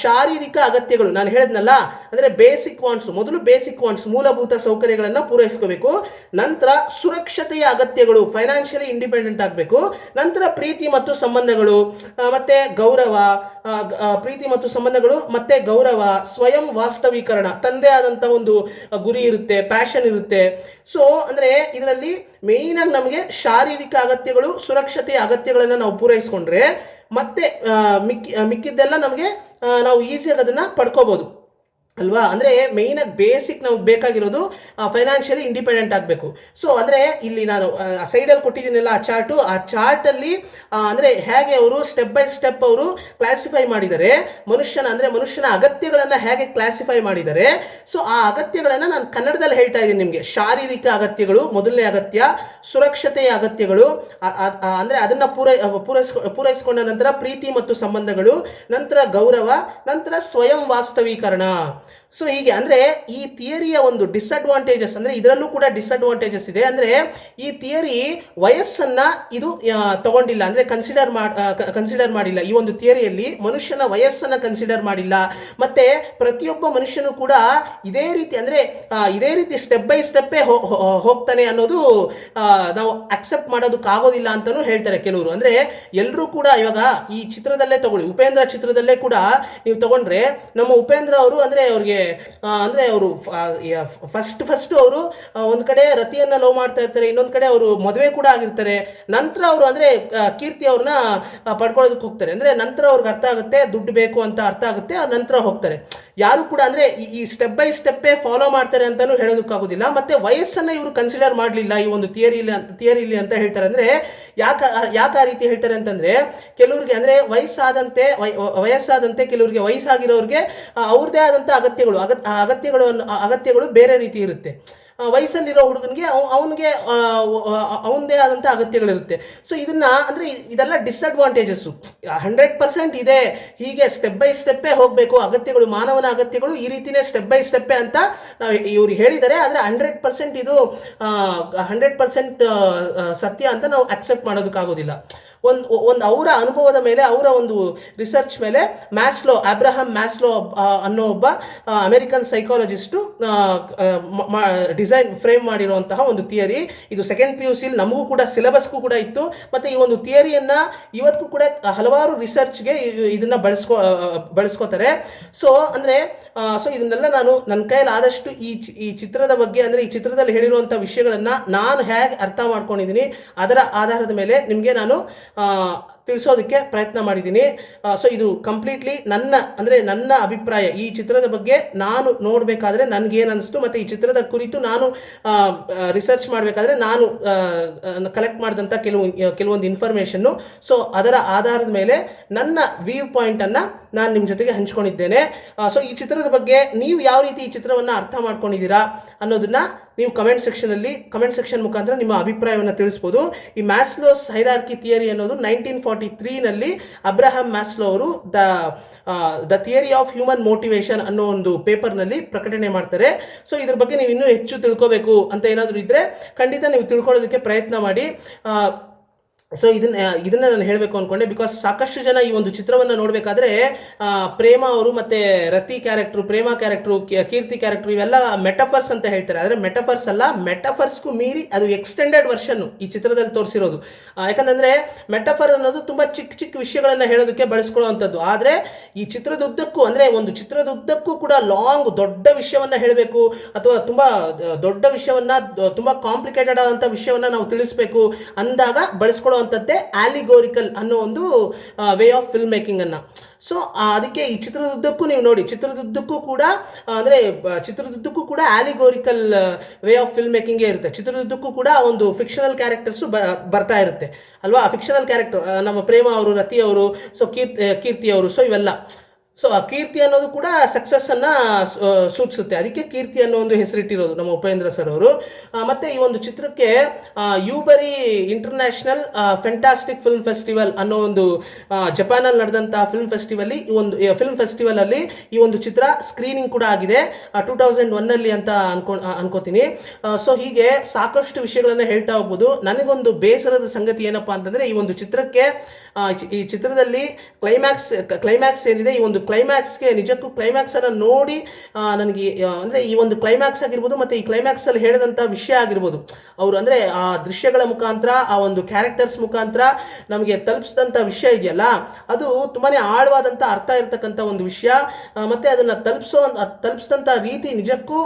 ಶಾರೀರಿಕ ಅಗತ್ಯಗಳು ನಾನು ಹೇಳಿದ್ನಲ್ಲ, ಅಂದರೆ ಬೇಸಿಕ್ ವಾಂಟ್ಸ್, ಮೊದಲು ಬೇಸಿಕ್ ವಾಂಟ್ಸ್ ಮೂಲಭೂತ ಸೌಕರ್ಯಗಳನ್ನು ಪೂರೈಸ್ಕೋಬೇಕು. ನಂತರ ಸುರಕ್ಷತೆಯ ಅಗತ್ಯಗಳು, ಫೈನಾನ್ಷಿಯಲಿ ಇಂಡಿಪೆಂಡೆಂಟ್ ಆಗಬೇಕು. ನಂತರ ಪ್ರೀತಿ ಮತ್ತು ಸಂಬಂಧಗಳು, ಮತ್ತೆ ಗೌರವ, ಪ್ರೀತಿ ಮತ್ತು ಸಂಬಂಧಗಳು ಮತ್ತೆ ಗೌರವ, ಸ್ವಯಂ ವಾಸ್ತವೀಕರಣ, ತಂದೆ ಆದಂಥ ಒಂದು ಗುರಿ ಇರುತ್ತೆ, ಪ್ಯಾಷನ್ ಇರುತ್ತೆ. ಸೊ ಅಂದರೆ ಇದರಲ್ಲಿ ಮೇಯ್ನಾಗಿ ನಮಗೆ ಶಾರೀರಿಕ ಅಗತ್ಯಗಳು, ಸುರಕ್ಷತೆಯ ಅಗತ್ಯಗಳನ್ನು ನಾವು ಪೂರೈಸ್ಕೊಂಡ್ರೆ ಮತ್ತೆ ಮಿಕ್ಕಿದ್ದೆಲ್ಲ ನಮಗೆ ನಾವು ಈಸಿಯಾಗಿ ಅದನ್ನು ಪಡ್ಕೋಬೋದು ಅಲ್ವಾ. ಅಂದರೆ ಮೇಯ್ನಾಗಿ ಬೇಸಿಕ್ ನಾವು ಬೇಕಾಗಿರೋದು ಫೈನಾನ್ಷಿಯಲಿ ಇಂಡಿಪೆಂಡೆಂಟ್ ಆಗಬೇಕು. ಸೊ ಅಂದರೆ ಇಲ್ಲಿ ನಾನು ಸೈಡಲ್ಲಿ ಕೊಟ್ಟಿದ್ದೀನಲ್ಲ ಆ ಚಾರ್ಟಲ್ಲಿ ಅಂದರೆ ಹೇಗೆ ಅವರು ಸ್ಟೆಪ್ ಬೈ ಸ್ಟೆಪ್ ಅವರು ಕ್ಲಾಸಿಫೈ ಮಾಡಿದ್ದಾರೆ ಮನುಷ್ಯನ ಅಗತ್ಯಗಳನ್ನು ಹೇಗೆ ಕ್ಲಾಸಿಫೈ ಮಾಡಿದ್ದಾರೆ. ಸೊ ಆ ಅಗತ್ಯಗಳನ್ನು ನಾನು ಕನ್ನಡದಲ್ಲಿ ಹೇಳ್ತಾ ಇದ್ದೀನಿ ನಿಮಗೆ. ಶಾರೀರಿಕ ಅಗತ್ಯಗಳು ಮೊದಲನೇ ಅಗತ್ಯ, ಸುರಕ್ಷತೆಯ ಅಗತ್ಯಗಳು ಅಂದರೆ ಅದನ್ನು ಪೂರೈಸಿಕೊಂಡ ನಂತರ ಪ್ರೀತಿ ಮತ್ತು ಸಂಬಂಧಗಳು, ನಂತರ ಗೌರವ, ನಂತರ ಸ್ವಯಂ ವಾಸ್ತವೀಕರಣ. ಸೊ ಹೀಗೆ ಅಂದರೆ ಈ ಥಿಯರಿಯ ಒಂದು ಡಿಸ್ಅಡ್ವಾಂಟೇಜಸ್, ಅಂದರೆ ಇದರಲ್ಲೂ ಕೂಡ ಡಿಸ್ಅಡ್ವಾಂಟೇಜಸ್ ಇದೆ. ಅಂದರೆ ಈ ಥಿಯರಿ ವಯಸ್ಸನ್ನು ಇದು ತಗೊಂಡಿಲ್ಲ, ಅಂದರೆ ಕನ್ಸಿಡರ್ ಮಾಡಿಲ್ಲ. ಈ ಒಂದು ಥಿಯರಿಯಲ್ಲಿ ಮನುಷ್ಯನ ವಯಸ್ಸನ್ನು ಕನ್ಸಿಡರ್ ಮಾಡಿಲ್ಲ. ಮತ್ತು ಪ್ರತಿಯೊಬ್ಬ ಮನುಷ್ಯನು ಕೂಡ ಇದೇ ರೀತಿ ಸ್ಟೆಪ್ ಬೈ ಸ್ಟೆಪ್ಪೇ ಹೋಗ್ತಾನೆ ಅನ್ನೋದು ನಾವು ಅಕ್ಸೆಪ್ಟ್ ಮಾಡೋದಕ್ಕಾಗೋದಿಲ್ಲ ಅಂತಲೂ ಹೇಳ್ತಾರೆ ಕೆಲವರು. ಅಂದರೆ ಎಲ್ಲರೂ ಕೂಡ ಇವಾಗ ಈ ಚಿತ್ರದಲ್ಲೇ ತಗೊಳ್ಳಿ, ಉಪೇಂದ್ರ ಚಿತ್ರದಲ್ಲೇ ಕೂಡ ನೀವು ತಗೊಂಡ್ರೆ ನಮ್ಮ ಉಪೇಂದ್ರ ಅವರು ಅಂದರೆ ಅವ್ರಿಗೆ ಅವ್ರಿಗೆ ಅಂದರೆ ಅವರು ಫಸ್ಟ್ ಅವರು ಒಂದು ಕಡೆ ರತಿಯನ್ನು ಲವ್ ಮಾಡ್ತಾ ಇರ್ತಾರೆ, ಇನ್ನೊಂದು ಕಡೆ ಅವರು ಮದುವೆ ಕೂಡ ಆಗಿರ್ತಾರೆ. ನಂತರ ಅವರು ಅಂದರೆ ಕೀರ್ತಿ ಅವ್ರನ್ನ ಪಡ್ಕೊಳ್ಳೋದಕ್ಕೆ ಹೋಗ್ತಾರೆ. ಅಂದರೆ ನಂತರ ಅವ್ರಿಗೆ ಅರ್ಥ ಆಗುತ್ತೆ ದುಡ್ಡು ಬೇಕು ಅಂತ ಅರ್ಥ ಆಗುತ್ತೆ, ನಂತರ ಹೋಗ್ತಾರೆ. ಯಾರು ಕೂಡ ಅಂದರೆ ಈ ಸ್ಟೆಪ್ ಬೈ ಸ್ಟೆಪ್ಪೇ ಫಾಲೋ ಮಾಡ್ತಾರೆ ಅಂತಲೂ ಹೇಳೋದಕ್ಕಾಗೋದಿಲ್ಲ. ಮತ್ತು ವಯಸ್ಸನ್ನು ಇವರು ಕನ್ಸಿಡರ್ ಮಾಡಲಿಲ್ಲ ಈ ಒಂದು ಥಿಯರಿಲಿ ಅಂತ ಹೇಳ್ತಾರೆ. ಅಂದರೆ ಯಾಕೆ ಆ ರೀತಿ ಹೇಳ್ತಾರೆ ಅಂತಂದರೆ, ಕೆಲವ್ರಿಗೆ ಅಂದರೆ ವಯಸ್ಸಾದಂತೆ ಕೆಲವರಿಗೆ ವಯಸ್ಸಾಗಿರೋರಿಗೆ ಅವ್ರದ್ದೇ ಆದಂಥ ಅಗತ್ಯಗಳು ಬೇರೆ ರೀತಿ ಇರುತ್ತೆ. ವಯಸ್ಸಲ್ಲಿರೋ ಹುಡುಗನಿಗೆ ಅವನಿಗೆ ಅವನದೇ ಆದಂಥ ಅಗತ್ಯಗಳಿರುತ್ತೆ. ಸೊ ಇದೆಲ್ಲ ಡಿಸ್ಅಡ್ವಾಂಟೇಜಸ್ಸು 100% ಇದೆ. ಹೀಗೆ ಸ್ಟೆಪ್ ಬೈ ಸ್ಟೆಪ್ಪೇ ಹೋಗಬೇಕು, ಮಾನವನ ಅಗತ್ಯಗಳು ಈ ರೀತಿಯೇ ಸ್ಟೆಪ್ ಬೈ ಸ್ಟೆಪ್ಪೇ ಅಂತ ಇವ್ರು ಹೇಳಿದ್ದಾರೆ. ಆದರೆ 100% ಇದು 100% ಸತ್ಯ ಅಂತ ನಾವು ಅಕ್ಸೆಪ್ಟ್ ಮಾಡೋದಕ್ಕಾಗೋದಿಲ್ಲ. ಒಂದು ಅವರ ಅನುಭವದ ಮೇಲೆ, ಅವರ ಒಂದು ರಿಸರ್ಚ್ ಮೇಲೆ ಅಬ್ರಹಂ ಮ್ಯಾಸ್ಲೋ ಅನ್ನೋ ಒಬ್ಬ ಅಮೆರಿಕನ್ ಸೈಕಾಲಜಿಸ್ಟು ಫ್ರೇಮ್ ಮಾಡಿರುವಂತಹ ಒಂದು ಥಿಯರಿ. ಇದು ಸೆಕೆಂಡ್ PUC ನಮಗೂ ಕೂಡ ಸಿಲೆಬಸ್ಗೂ ಕೂಡ ಇತ್ತು. ಮತ್ತು ಈ ಒಂದು ಥಿಯರಿಯನ್ನು ಇವತ್ತು ಕೂಡ ಹಲವಾರು ರಿಸರ್ಚ್ಗೆ ಇದನ್ನು ಬಳಸ್ಕೋತಾರೆ. ಸೊ ಇದನ್ನೆಲ್ಲ ನಾನು ನನ್ನ ಕೈಯಲ್ಲಿ ಆದಷ್ಟು ಈ ಚಿತ್ರದ ಬಗ್ಗೆ, ಅಂದರೆ ಈ ಚಿತ್ರದಲ್ಲಿ ಹೇಳಿರುವಂಥ ವಿಷಯಗಳನ್ನು ನಾನು ಹೇಗೆ ಅರ್ಥ ಮಾಡ್ಕೊಂಡಿದ್ದೀನಿ ಅದರ ಆಧಾರದ ಮೇಲೆ ನಿಮಗೆ ನಾನು ತಿಳಿಸೋದಕ್ಕೆ ಪ್ರಯತ್ನ ಮಾಡಿದ್ದೀನಿ. ಸೊ ಇದು ಕಂಪ್ಲೀಟ್ಲಿ ನನ್ನ ಅಭಿಪ್ರಾಯ. ಈ ಚಿತ್ರದ ಬಗ್ಗೆ ನಾನು ನೋಡಬೇಕಾದ್ರೆ ನನಗೇನು ಅನಿಸ್ತು, ಮತ್ತು ಈ ಚಿತ್ರದ ಕುರಿತು ನಾನು ರಿಸರ್ಚ್ ಮಾಡಬೇಕಾದ್ರೆ ನಾನು ಕಲೆಕ್ಟ್ ಮಾಡಿದಂಥ ಕೆಲವೊಂದು ಇನ್ಫಾರ್ಮೇಷನ್ನು. ಸೊ ಅದರ ಆಧಾರದ ಮೇಲೆ ನನ್ನ ವ್ಯೂ ಪಾಯಿಂಟನ್ನು ನಾನು ನಿಮ್ಮ ಜೊತೆಗೆ ಹಂಚ್ಕೊಂಡಿದ್ದೇನೆ. ಸೊ ಈ ಚಿತ್ರದ ಬಗ್ಗೆ ನೀವು ಯಾವ ರೀತಿ ಈ ಚಿತ್ರವನ್ನು ಅರ್ಥ ಮಾಡ್ಕೊಂಡಿದ್ದೀರಾ ಅನ್ನೋದನ್ನು ನೀವು ಕಮೆಂಟ್ ಸೆಕ್ಷನ್ ಮುಖಾಂತರ ನಿಮ್ಮ ಅಭಿಪ್ರಾಯವನ್ನು ತಿಳಿಸ್ಬೋದು. ಈ ಮ್ಯಾಸ್ಲೋಸ್ ಹೈರಾರ್ಕಿ ಥಿಯರಿ ಅನ್ನೋದು 1943ನಲ್ಲಿ ಅಬ್ರಹಂ ಮ್ಯಾಸ್ಲೋ ಅವರು the theory of human motivation ಅನ್ನೋ ಒಂದು ಪೇಪರ್ನಲ್ಲಿ ಪ್ರಕಟಣೆ ಮಾಡ್ತಾರೆ. ಸೊ ಇದ್ರ ಬಗ್ಗೆ ನೀವು ಇನ್ನೂ ಹೆಚ್ಚು ತಿಳ್ಕೋಬೇಕು ಅಂತ ಏನಾದರೂ ಇದ್ದರೆ ಖಂಡಿತ ನೀವು ತಿಳ್ಕೊಳ್ಳೋದಕ್ಕೆ ಪ್ರಯತ್ನ ಮಾಡಿ. ಸೊ ಇದನ್ನ ನಾನು ಹೇಳಬೇಕು ಅಂದ್ಕೊಂಡೆ, ಬಿಕಾಸ್ ಸಾಕಷ್ಟು ಜನ ಈ ಒಂದು ಚಿತ್ರವನ್ನು ನೋಡಬೇಕಾದ್ರೆ ಪ್ರೇಮ ಅವರು ಮತ್ತು ರತಿ ಕ್ಯಾರೆಕ್ಟ್ರು, ಪ್ರೇಮ ಕ್ಯಾರೆಕ್ಟ್ರು, ಕೀರ್ತಿ ಕ್ಯಾರೆಕ್ಟ್ರು ಇವೆಲ್ಲ ಮೆಟಫರ್ಸ್ ಅಂತ ಹೇಳ್ತಾರೆ. ಆದರೆ ಮೆಟಫರ್ಸ್ ಅಲ್ಲ, ಮೆಟಫರ್ಸ್ಗೂ ಮೀರಿ ಅದು ಎಕ್ಸ್ಟೆಂಡೆಡ್ ವರ್ಷನ್ನು ಈ ಚಿತ್ರದಲ್ಲಿ ತೋರಿಸಿರೋದು. ಯಾಕಂದರೆ ಮೆಟಫರ್ ಅನ್ನೋದು ತುಂಬ ಚಿಕ್ಕ ವಿಷಯಗಳನ್ನು ಹೇಳೋದಕ್ಕೆ ಬಳಸ್ಕೊಳ್ಳುವಂಥದ್ದು. ಆದರೆ ಈ ಚಿತ್ರದುದ್ದಕ್ಕೂ, ಅಂದರೆ ಒಂದು ಚಿತ್ರದುದ್ದಕ್ಕೂ ಕೂಡ ದೊಡ್ಡ ವಿಷಯವನ್ನು ಹೇಳಬೇಕು ಅಥವಾ ತುಂಬ ದೊಡ್ಡ ವಿಷಯವನ್ನು, ತುಂಬ ಕಾಂಪ್ಲಿಕೇಟೆಡ್ ಆದಂಥ ವಿಷಯವನ್ನು ನಾವು ತಿಳಿಸ್ಬೇಕು ಅಂದಾಗ ಬಳಸ್ಕೊಳ್ಳೋ ಆಲಿಗೋರಿಕಲ್ ಅನ್ನೋ ಒಂದು ವೇ ಆಫ್ ಫಿಲ್ಮ್ ಮೇಕಿಂಗ್ ಅನ್ನ. ಸೊ ಅದಕ್ಕೆ ಈ ಚಿತ್ರದುದ್ದಕ್ಕೂ ನೀವು ನೋಡಿ, ಚಿತ್ರದುದ್ದಕ್ಕೂ ಕೂಡ ಆಲಿಗೋರಿಕಲ್ ವೇ ಆಫ್ ಫಿಲ್ಮ್ ಮೇಕಿಂಗೇ ಇರುತ್ತೆ. ಚಿತ್ರದುದ್ದಕ್ಕೂ ಕೂಡ ಒಂದು ಫಿಕ್ಷನಲ್ ಕ್ಯಾರೆಕ್ಟರ್ಸು ಬರ್ತಾ ಇರುತ್ತೆ ಅಲ್ವಾ. ಫಿಕ್ಷನಲ್ ಕ್ಯಾರೆಕ್ಟರ್ ನಮ್ಮ ಪ್ರೇಮ ಅವರು, ರತಿ ಅವರು, ಸೊ ಕೀರ್ತಿ ಅವರು, ಸೊ ಇವೆಲ್ಲ. ಸೊ ಆ ಕೀರ್ತಿ ಅನ್ನೋದು ಕೂಡ ಸಕ್ಸಸ್ಸನ್ನು ಸೂಚಿಸುತ್ತೆ. ಅದಕ್ಕೆ ಕೀರ್ತಿ ಅನ್ನೋ ಒಂದು ಹೆಸರಿಟ್ಟಿರೋದು ನಮ್ಮ ಉಪೇಂದ್ರ ಸರ್ ಅವರು. ಮತ್ತು ಈ ಒಂದು ಚಿತ್ರಕ್ಕೆ ಯೂಬರಿ ಇಂಟರ್ನ್ಯಾಷನಲ್ ಫ್ಯಾಂಟಾಸ್ಟಿಕ್ ಫಿಲ್ಮ್ ಫೆಸ್ಟಿವಲ್ ಅನ್ನೋ ಒಂದು ಜಪಾನಲ್ಲಿ ನಡೆದಂತಹ ಫಿಲ್ಮ್ ಫೆಸ್ಟಿವಲಲ್ಲಿ ಈ ಒಂದು ಚಿತ್ರ ಸ್ಕ್ರೀನಿಂಗ್ ಕೂಡ ಆಗಿದೆ 2001ನಲ್ಲಿ ಅಂತ ಅನ್ಕೋತೀನಿ. ಸೊ ಹೀಗೆ ಸಾಕಷ್ಟು ವಿಷಯಗಳನ್ನು ಹೇಳ್ತಾ ಹೋಗ್ಬೋದು. ನನಗೊಂದು ಬೇಸರದ ಸಂಗತಿ ಏನಪ್ಪ ಅಂತಂದರೆ, ಈ ಚಿತ್ರದಲ್ಲಿ ಕ್ಲೈಮ್ಯಾಕ್ಸ್ ಏನಿದೆ, ಈ ಒಂದು ಕ್ಲೈಮ್ಯಾಕ್ಸ್ಗೆ ನಿಜಕ್ಕೂ ಕ್ಲೈಮ್ಯಾಕ್ಸನ್ನು ನೋಡಿ ನನಗೆ ಅಂದರೆ ಈ ಒಂದು ಕ್ಲೈಮ್ಯಾಕ್ಸ್ ಆಗಿರ್ಬೋದು ಮತ್ತು ಈ ಕ್ಲೈಮ್ಯಾಕ್ಸಲ್ಲಿ ಹೇಳಿದಂಥ ವಿಷಯ ಆಗಿರ್ಬೋದು, ಅವರು ಅಂದರೆ ಆ ದೃಶ್ಯಗಳ ಮುಖಾಂತರ, ಆ ಒಂದು ಕ್ಯಾರೆಕ್ಟರ್ಸ್ ಮುಖಾಂತರ ನಮಗೆ ತಲುಪಿಸಿದಂಥ ವಿಷಯ ಇದೆಯಲ್ಲ, ಅದು ತುಂಬಾ ಆಳವಾದಂಥ ಅರ್ಥ ಇರತಕ್ಕಂಥ ಒಂದು ವಿಷಯ. ಮತ್ತು ಅದನ್ನು ತಲುಪಿಸಿದಂಥ ರೀತಿ ನಿಜಕ್ಕೂ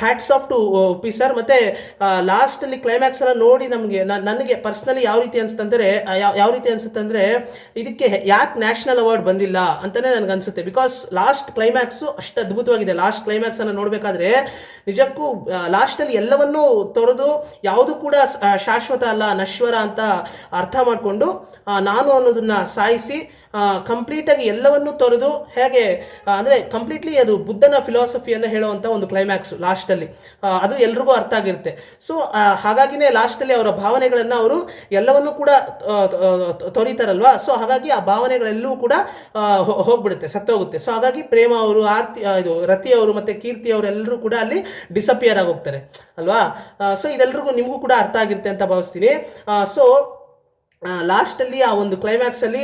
hats off to P sir. ಮತ್ತು ಲಾಸ್ಟಲ್ಲಿ ಕ್ಲೈಮ್ಯಾಕ್ಸನ್ನು ನೋಡಿ ನನಗೆ ಪರ್ಸ್ನಲಿ ಯಾವ ರೀತಿ ಅನಿಸುತ್ತೆ ಅಂದರೆ ಇದಕ್ಕೆ ಯಾಕೆ ನ್ಯಾಷನಲ್ ಅವಾರ್ಡ್ ಬಂದಿಲ್ಲ ಅಂತಲೇ ನನಗನ್ಸುತ್ತೆ. ಬಿಕಾಸ್ ಲಾಸ್ಟ್ ಕ್ಲೈಮ್ಯಾಕ್ಸು ಅಷ್ಟು ಅದ್ಭುತವಾಗಿದೆ. ಲಾಸ್ಟ್ ಕ್ಲೈಮ್ಯಾಕ್ಸನ್ನು ನೋಡಬೇಕಾದ್ರೆ ನಿಜಕ್ಕೂ ಲಾಸ್ಟಲ್ಲಿ ಎಲ್ಲವನ್ನೂ ತೊರೆದು ಯಾವುದು ಕೂಡ ಶಾಶ್ವತ ಅಲ್ಲ, ನಶ್ವರ ಅಂತ ಅರ್ಥ ಮಾಡಿಕೊಂಡು ನಾನು ಅನ್ನೋದನ್ನು ಸಾಯಿಸಿ ಕಂಪ್ಲೀಟಾಗಿ ಎಲ್ಲವನ್ನೂ ತೊರೆದು, ಹೇಗೆ ಅಂದರೆ ಕಂಪ್ಲೀಟ್ಲಿ ಅದು ಬುದ್ಧನ ಫಿಲಾಸಫಿಯನ್ನು ಹೇಳುವಂಥ ಒಂದು ಕ್ಲೈಮ್ಯಾಕ್ಸು ಲಾಸ್ಟಲ್ಲಿ, ಅದು ಎಲ್ರಿಗೂ ಅರ್ಥ ಆಗಿರುತ್ತೆ. ಸೊ ಹಾಗಾಗಿನೇ ಲಾಸ್ಟಲ್ಲಿ ಅವರ ಭಾವನೆಗಳನ್ನು ಅವರು ಎಲ್ಲವನ್ನೂ ಕೂಡ ತೊರೀತಾರಲ್ವ. ಸೊ ಹಾಗಾಗಿ ಆ ಭಾವನೆಗಳೆಲ್ಲವೂ ಕೂಡ ಹೋಗ್ಬಿಡುತ್ತೆ, ಸತ್ತೋಗುತ್ತೆ. ಸೊ ಹಾಗಾಗಿ ಪ್ರೇಮ ಅವರು, ರತಿ ಅವರು ಮತ್ತು ಕೀರ್ತಿ ಅವರೆಲ್ಲರೂ ಕೂಡ ಅಲ್ಲಿ ಡಿಸಪಿಯರ್ ಆಗೋಗ್ತಾರೆ ಅಲ್ವಾ. ಸೊ ಇದೆಲ್ಲರಿಗೂ ನಿಮಗೂ ಕೂಡ ಅರ್ಥ ಆಗಿರುತ್ತೆ ಅಂತ ಭಾವಿಸ್ತೀನಿ. ಸೊ ಲಾಸ್ಟಲ್ಲಿ ಆ ಒಂದು ಕ್ಲೈಮ್ಯಾಕ್ಸಲ್ಲಿ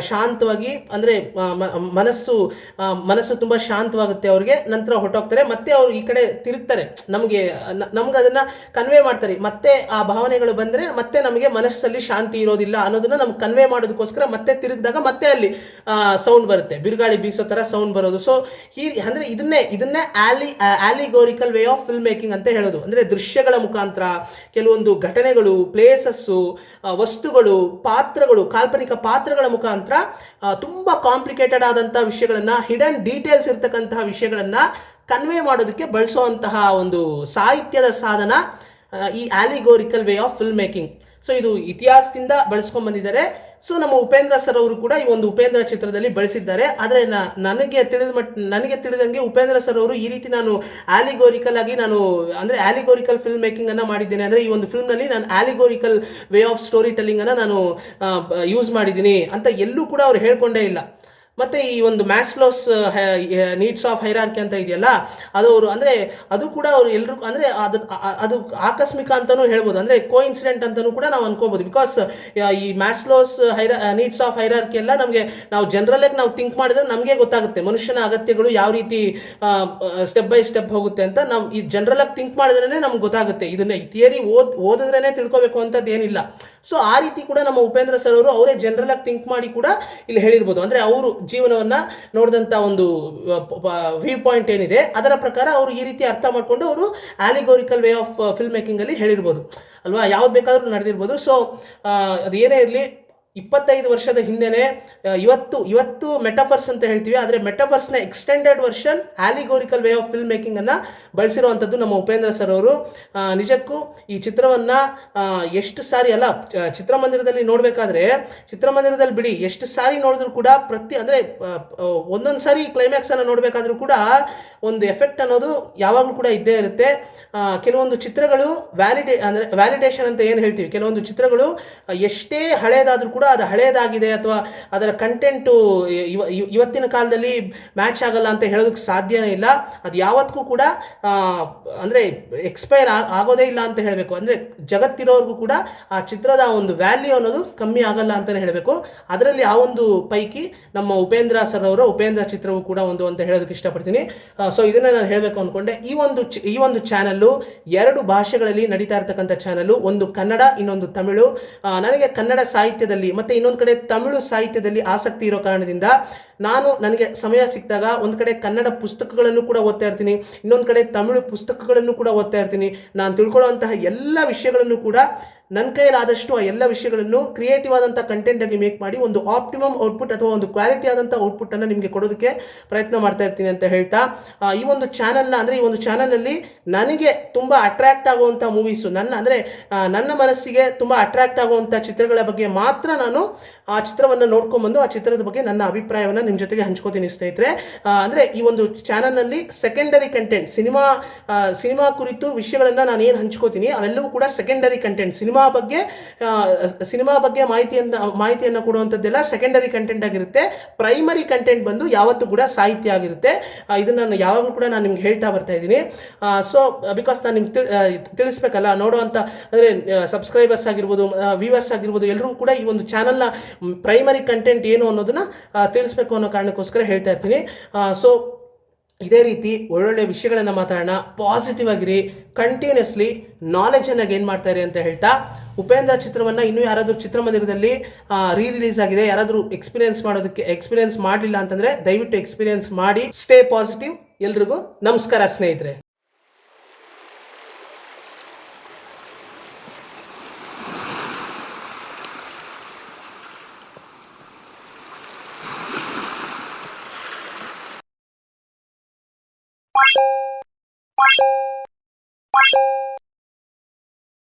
ಶಾಂತವಾಗಿ ಅಂದರೆ ಮನಸ್ಸು ತುಂಬ ಶಾಂತವಾಗುತ್ತೆ ಅವ್ರಿಗೆ. ನಂತರ ಹೊರಟೋಗ್ತಾರೆ, ಮತ್ತೆ ಅವರು ಈ ಕಡೆ ತಿರುಗ್ತಾರೆ, ನಮ್ಗೆ ಅದನ್ನು ಕನ್ವೆ ಮಾಡ್ತಾರೆ. ಮತ್ತೆ ಆ ಭಾವನೆಗಳು ಬಂದರೆ ಮತ್ತೆ ನಮಗೆ ಮನಸ್ಸಲ್ಲಿ ಶಾಂತಿ ಇರೋದಿಲ್ಲ ಅನ್ನೋದನ್ನ ನಮ್ಗೆ ಕನ್ವೆ ಮಾಡೋದಕ್ಕೋಸ್ಕರ ಮತ್ತೆ ತಿರುಗಿದಾಗ ಮತ್ತೆ ಅಲ್ಲಿ ಸೌಂಡ್ ಬರುತ್ತೆ, ಬಿರುಗಾಳಿ ಬೀಸೋ ಥರ ಸೌಂಡ್ ಬರೋದು. ಸೊ ಅಂದರೆ ಇದನ್ನೇ ಆಲಿಗೋರಿಕಲ್ ವೇ ಆಫ್ ಫಿಲ್ಮ್ ಮೇಕಿಂಗ್ ಅಂತ ಹೇಳೋದು. ಅಂದರೆ ದೃಶ್ಯಗಳ ಮುಖಾಂತರ ಕೆಲವೊಂದು ಘಟನೆಗಳು, ಪ್ಲೇಸಸ್ಸು, ವಸ್ತುಗಳು, ಪಾತ್ರಗಳು, ಕಾಲ್ಪನಿಕ ಪಾತ್ರಗಳ ಮುಖಾಂತರ ತುಂಬ ಕಾಂಪ್ಲಿಕೇಟೆಡ್ ಆದಂತಹ ವಿಷಯಗಳನ್ನ, ಹಿಡನ್ ಡೀಟೇಲ್ಸ್ ಇರ್ತಕ್ಕಂತಹ ವಿಷಯಗಳನ್ನ ಕನ್ವೆ ಮಾಡೋದಕ್ಕೆ ಬಳಸುವಂತಹ ಒಂದು ಸಾಹಿತ್ಯದ ಸಾಧನ ಈ allegorical way of film making. So ಇದು ಇತಿಹಾಸದಿಂದ ಬಳಸ್ಕೊಂಡ್ ಬಂದಿದ್ದಾರೆ. ಸೊ ನಮ್ಮ ಉಪೇಂದ್ರ ಸರ್ ಅವರು ಕೂಡ ಈ ಒಂದು ಉಪೇಂದ್ರ ಚಿತ್ರದಲ್ಲಿ ಬಳಸಿದ್ದಾರೆ. ಆದರೆ ನನಗೆ ತಿಳಿದಂಗೆ ಉಪೇಂದ್ರ ಸರ್ ಅವರು ಈ ರೀತಿ ನಾನು ಆಲಿಗೋರಿಕಲ್ ಆಗಿ ಅಂದರೆ ಆಲಿಗೋರಿಕಲ್ ಫಿಲ್ಮ್ ಮೇಕಿಂಗ್ ಅನ್ನ ಮಾಡಿದ್ದೇನೆ, ಅಂದರೆ ಈ ಒಂದು ಫಿಲ್ಮ್ನಲ್ಲಿ ನಾನು ಆಲಿಗೋರಿಕಲ್ ವೇ ಆಫ್ ಸ್ಟೋರಿ ಟೆಲ್ಲಿಂಗ್ ಅನ್ನ ನಾನು ಯೂಸ್ ಮಾಡಿದ್ದೀನಿ ಅಂತ ಎಲ್ಲೂ ಕೂಡ ಅವ್ರು ಹೇಳ್ಕೊಂಡೇ ಇಲ್ಲ. ಮತ್ತು ಈ ಒಂದು ಮ್ಯಾಸ್ಲೋಸ್ ನೀಡ್ಸ್ ಆಫ್ ಹೈರಾರ್ಕಿ ಅಂತ ಇದೆಯಲ್ಲ, ಅದು ಕೂಡ ಅವರು ಎಲ್ಲರೂ ಅಂದರೆ ಅದು ಆಕಸ್ಮಿಕ ಅಂತಲೂ ಹೇಳ್ಬೋದು, ಅಂದರೆ ಕೋ ಇನ್ಸಿಡೆಂಟ್ ಅಂತಲೂ ಕೂಡ ನಾವು ಅನ್ಕೋಬೋದು. ಬಿಕಾಸ್ ಈ ಮ್ಯಾಸ್ಲೋಸ್ ನೀಡ್ಸ್ ಆಫ್ ಹೈರಾರ್ಕಿ ಎಲ್ಲ ನಾವು ಜನರಲಾಗಿ ನಾವು ಥಿಂಕ್ ಮಾಡಿದ್ರೆ ನಮಗೆ ಗೊತ್ತಾಗುತ್ತೆ ಮನುಷ್ಯನ ಅಗತ್ಯಗಳು ಯಾವ ರೀತಿ ಸ್ಟೆಪ್ ಬೈ ಸ್ಟೆಪ್ ಹೋಗುತ್ತೆ ಅಂತ. ನಾವು ಈ ಜನರಲಾಗಿ ಥಿಂಕ್ ಮಾಡಿದ್ರೇ ನಮ್ಗೆ ಗೊತ್ತಾಗುತ್ತೆ. ಇದನ್ನ ಥಿಯರಿ ಓದಿದ್ರೇ ತಿಳ್ಕೊಬೇಕು ಅಂತದ್ದು ಏನಿಲ್ಲ. ಸೊ ಆ ರೀತಿ ಕೂಡ ನಮ್ಮ ಉಪೇಂದ್ರ ಸರ್ ಅವರು ಅವರೇ ಜನರಲಾಗಿ ಥಿಂಕ್ ಮಾಡಿ ಕೂಡ ಇಲ್ಲಿ ಹೇಳಿರ್ಬೋದು. ಅಂದರೆ ಅವರು ಜೀವನವನ್ನು ನೋಡಿದಂಥ ಒಂದು ವ್ಯೂ ಪಾಯಿಂಟ್ ಏನಿದೆ ಅದರ ಪ್ರಕಾರ ಅವರು ಈ ರೀತಿ ಅರ್ಥ ಮಾಡಿಕೊಂಡು ಅವರು ಆಲಿಗೋರಿಕಲ್ ವೇ ಆಫ್ ಫಿಲ್ಮ್ ಮೇಕಿಂಗಲ್ಲಿ ಹೇಳಿರ್ಬೋದು ಅಲ್ವಾ. ಯಾವ್ದು ಬೇಕಾದರೂ ನಡೆದಿರ್ಬೋದು. ಸೊ ಅದು ಏನೇ ಇರಲಿ, 25 ವರ್ಷದ ಹಿಂದೆನೆ ಇವತ್ತು ಮೆಟಾಫರ್ಸ್ ಅಂತ ಹೇಳ್ತೀವಿ, ಆದರೆ ಮೆಟಾಫರ್ಸ್ನ extended version allegorical way of film making ಅನ್ನ ಬಳಸಿರುವಂಥದ್ದು ನಮ್ಮ ಉಪೇಂದ್ರ ಸರ್ ಅವರು. ನಿಜಕ್ಕೂ ಈ ಚಿತ್ರವನ್ನ ಎಷ್ಟು ಸಾರಿ ಅಲ್ಲ, ಚಿತ್ರಮಂದಿರದಲ್ಲಿ ನೋಡಬೇಕಾದ್ರೆ, ಚಿತ್ರಮಂದಿರದಲ್ಲಿ ಬಿಡಿ ಎಷ್ಟು ಸಾರಿ ನೋಡಿದ್ರು ಕೂಡ ಅಂದರೆ ಒಂದೊಂದು ಸಾರಿ ಕ್ಲೈಮ್ಯಾಕ್ಸ್ ಅನ್ನು ನೋಡಬೇಕಾದ್ರೂ ಕೂಡ ಒಂದು ಎಫೆಕ್ಟ್ ಅನ್ನೋದು ಯಾವಾಗಲೂ ಕೂಡ ಇದ್ದೇ ಇರುತ್ತೆ. ಕೆಲವೊಂದು ಚಿತ್ರಗಳು ವ್ಯಾಲಿಡೇಷನ್ ಅಂತ ಏನು ಹೇಳ್ತೀವಿ, ಕೆಲವೊಂದು ಚಿತ್ರಗಳು ಎಷ್ಟೇ ಹಳೇದಾದ್ರೂ ಕೂಡ ಅದು ಹಳೇದಾಗಿದೆ ಅಥವಾ ಅದರ ಕಂಟೆಂಟು ಇವತ್ತಿನ ಕಾಲದಲ್ಲಿ ಮ್ಯಾಚ್ ಆಗಲ್ಲ ಅಂತ ಹೇಳೋದಕ್ಕೆ ಸಾಧ್ಯನೇ ಇಲ್ಲ. ಅದು ಯಾವತ್ತೂ ಕೂಡ ಅಂದರೆ ಎಕ್ಸ್ಪೈರ್ ಆಗೋದೇ ಇಲ್ಲ ಅಂತ ಹೇಳಬೇಕು. ಅಂದರೆ ಜಗತ್ತಿರೋರ್ಗೂ ಕೂಡ ಆ ಚಿತ್ರದ ಒಂದು ವ್ಯಾಲ್ಯೂ ಅನ್ನೋದು ಕಮ್ಮಿ ಆಗಲ್ಲ ಅಂತಲೇ ಹೇಳಬೇಕು. ಅದರಲ್ಲಿ ಆ ಒಂದು ಪೈಕಿ ನಮ್ಮ ಉಪೇಂದ್ರ ಸರ್ ಅವರ ಉಪೇಂದ್ರ ಚಿತ್ರವು ಕೂಡ ಒಂದು ಅಂತ ಹೇಳೋದಕ್ಕೆ ಇಷ್ಟಪಡ್ತೀನಿ. ಸೊ ಇದನ್ನ ನಾನು ಹೇಳಬೇಕು ಅಂದ್ಕೊಂಡೆ. ಈ ಒಂದು ಚಾನಲ್ಲು 2 ಭಾಷೆಗಳಲ್ಲಿ ನಡೀತಾ ಇರ್ತಕ್ಕಂಥ ಚಾನಲ್ಲು, ಒಂದು ಕನ್ನಡ, ಇನ್ನೊಂದು ತಮಿಳು. ನನಗೆ ಕನ್ನಡ ಸಾಹಿತ್ಯದಲ್ಲಿ ಮತ್ತೆ ಇನ್ನೊಂದು ಕಡೆ ತಮಿಳು ಸಾಹಿತ್ಯದಲ್ಲಿ ಆಸಕ್ತಿ ಇರೋ ಕಾರಣದಿಂದ ನನಗೆ ಸಮಯ ಸಿಕ್ಕಿದಾಗ ಒಂದು ಕಡೆ ಕನ್ನಡ ಪುಸ್ತಕಗಳನ್ನು ಕೂಡ ಓದ್ತಾ ಇರ್ತೀನಿ, ಇನ್ನೊಂದು ಕಡೆ ತಮಿಳು ಪುಸ್ತಕಗಳನ್ನು ಕೂಡ ಓದ್ತಾ ಇರ್ತೀನಿ. ನಾನು ತಿಳ್ಕೊಳ್ಳುವಂತಹ ಎಲ್ಲ ವಿಷಯಗಳನ್ನು ಕೂಡ ನನ್ನ ಕೈಲಾದಷ್ಟು ಆ ಎಲ್ಲ ವಿಷಯಗಳನ್ನು ಕ್ರಿಯೇಟಿವ್ ಆದಂಥ ಕಂಟೆಂಟ್ ಆಗಿ ಮೇಕ್ ಮಾಡಿ ಒಂದು ಆಪ್ಟಿಮಮ್ ಔಟ್ಪುಟ್ ಅಥವಾ ಒಂದು ಕ್ವಾಲಿಟಿ ಆದಂಥ ಔಟ್ಪುಟ್ ಅನ್ನು ನಿಮಗೆ ಕೊಡೋದಕ್ಕೆ ಪ್ರಯತ್ನ ಮಾಡ್ತಾ ಇರ್ತೀನಿ ಅಂತ ಹೇಳ್ತಾ, ಈ ಒಂದು ಚಾನಲ್ನಲ್ಲಿ ನನಗೆ ತುಂಬ ಅಟ್ರಾಕ್ಟ್ ಆಗುವಂಥ ಮೂವೀಸು, ನನ್ನ ಮನಸ್ಸಿಗೆ ತುಂಬ ಅಟ್ರಾಕ್ಟ್ ಆಗುವಂಥ ಚಿತ್ರಗಳ ಬಗ್ಗೆ ಮಾತ್ರ ನಾನು ಆ ಚಿತ್ರವನ್ನು ನೋಡ್ಕೊಂಡ್ಬಂದು ಆ ಚಿತ್ರದ ಬಗ್ಗೆ ನನ್ನ ಅಭಿಪ್ರಾಯವನ್ನು ನಿಮ್ಮ ಜೊತೆಗೆ ಹಂಚ್ಕೋತೀನಿ ಸ್ನೇಹಿತರೆ. ಅಂದರೆ ಈ ಒಂದು ಚಾನಲ್ನಲ್ಲಿ ಸೆಕೆಂಡರಿ ಕಂಟೆಂಟ್, ಸಿನಿಮಾ ಕುರಿತು ವಿಷಯಗಳನ್ನು ನಾನು ಏನು ಹಂಚ್ಕೋತೀನಿ ಅವೆಲ್ಲವೂ ಕೂಡ ಸೆಕೆಂಡರಿ ಕಂಟೆಂಟ್. ಸಿನಿಮಾ ಬಗ್ಗೆ ಮಾಹಿತಿಯನ್ನು ಕೊಡುವಂಥದ್ದೆಲ್ಲ ಸೆಕೆಂಡರಿ ಕಂಟೆಂಟ್ ಆಗಿರುತ್ತೆ. ಪ್ರೈಮರಿ ಕಂಟೆಂಟ್ ಬಂದು ಯಾವತ್ತೂ ಕೂಡ ಸಾಹಿತ್ಯ ಆಗಿರುತ್ತೆ. ಇದನ್ನು ನಾನು ಯಾವಾಗಲೂ ಕೂಡ ನಾನು ನಿಮ್ಗೆ ಹೇಳ್ತಾ ಬರ್ತಾ ಇದ್ದೀನಿ. ಸೊ ಬಿಕಾಸ್ ನಾನು ನಿಮ್ಗೆ ತಿಳಿಸ್ಬೇಕಲ್ಲ, ನೋಡುವಂಥ ಅಂದರೆ ಸಬ್ಸ್ಕ್ರೈಬರ್ಸ್ ಆಗಿರ್ಬೋದು, ವ್ಯೂವರ್ಸ್ ಆಗಿರ್ಬೋದು, ಎಲ್ಲರೂ ಕೂಡ ಈ ಒಂದು ಚಾನಲ್ನ ಪ್ರೈಮರಿ ಕಂಟೆಂಟ್ ಏನು ಅನ್ನೋದನ್ನ ತಿಳಿಸ್ಬೇಕು ಅನ್ನೋ ಕಾರಣಕ್ಕೋಸ್ಕರ ಹೇಳ್ತಾ ಇರ್ತೀನಿ. ಸೊ ಇದೇ ರೀತಿ ಒಳ್ಳೊಳ್ಳೆ ವಿಷಯಗಳನ್ನು ಮಾತಾಡೋಣ, ಪಾಸಿಟಿವ್ ಆಗಿರಿ, ಕಂಟಿನ್ಯೂಸ್ಲಿ ನಾಲೆಜನ್ನು ಗೇನ್ ಮಾಡ್ತಾ ಇರಿ ಅಂತ ಹೇಳ್ತಾ, ಉಪೇಂದ್ರ ಚಿತ್ರವನ್ನು ಇನ್ನೂ ಯಾರಾದರೂ ಚಿತ್ರಮಂದಿರದಲ್ಲಿ ರಿಲೀಸ್ ಆಗಿದೆ, ಯಾರಾದರೂ ಎಕ್ಸ್ಪೀರಿಯನ್ಸ್ ಮಾಡಲಿಲ್ಲ ಅಂತಂದರೆ ದಯವಿಟ್ಟು ಎಕ್ಸ್ಪೀರಿಯನ್ಸ್ ಮಾಡಿ. Stay positive. ಎಲ್ರಿಗೂ ನಮಸ್ಕಾರ ಸ್ನೇಹಿತರೆ.